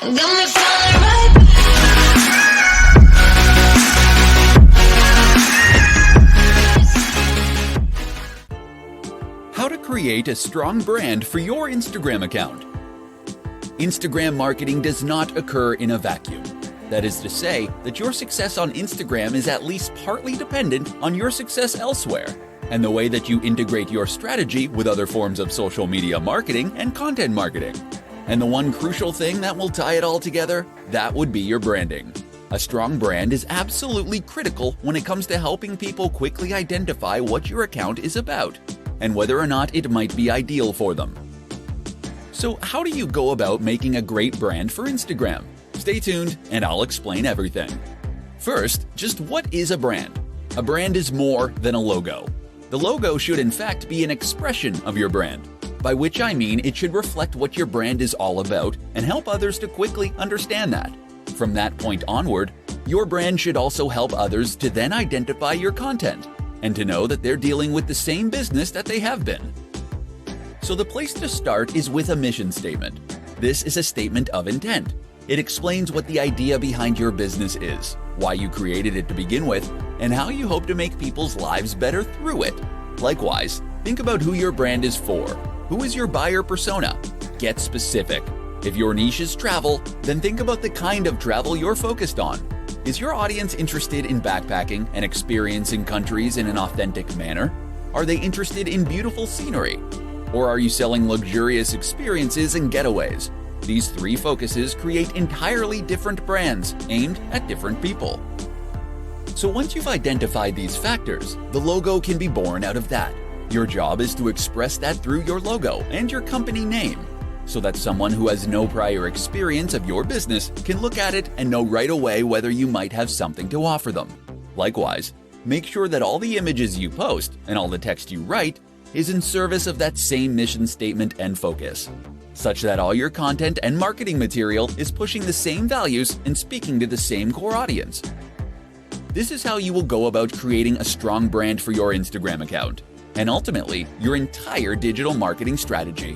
Got me falling right back. How to create a strong brand for your Instagram account. Instagram marketing does not occur in a vacuum. That is to say that your success on Instagram is at least partly dependent on your success elsewhere, and the way that you integrate your strategy with other forms of social media marketing and content marketing. And the one crucial thing that will tie it all together, that would be your branding. A strong brand is absolutely critical when it comes to helping people quickly identify what your account is about, and whether or not it might be ideal for them. So how do you go about making a great brand for Instagram? Stay tuned and I'll explain everything. First, just what is a brand? A brand is more than a logo. The logo should in fact be an expression of your brand, by which I mean it should reflect what your brand is all about and help others to quickly understand that. From that point onward, your brand should also help others to then identify your content and to know that they're dealing with the same business that they have been. So the place to start is with a mission statement. This is a statement of intent. It explains what the idea behind your business is, why you created it to begin with, and how you hope to make people's lives better through it. Likewise, think about who your brand is for. Who is your buyer persona? Get specific. If your niche is travel, then think about the kind of travel you're focused on. Is your audience interested in backpacking and experiencing countries in an authentic manner? Are they interested in beautiful scenery? Or are you selling luxurious experiences and getaways? These three focuses create entirely different brands aimed at different people. So once you've identified these factors, the logo can be born out of that. Your job is to express that through your logo and your company name, so that someone who has no prior experience of your business can look at it and know right away whether you might have something to offer them. Likewise, make sure that all the images you post and all the text you write is in service of that same mission statement and focus, such that all your content and marketing material is pushing the same values and speaking to the same core audience. This is how you will go about creating a strong brand for your Instagram account, and ultimately, your entire digital marketing strategy.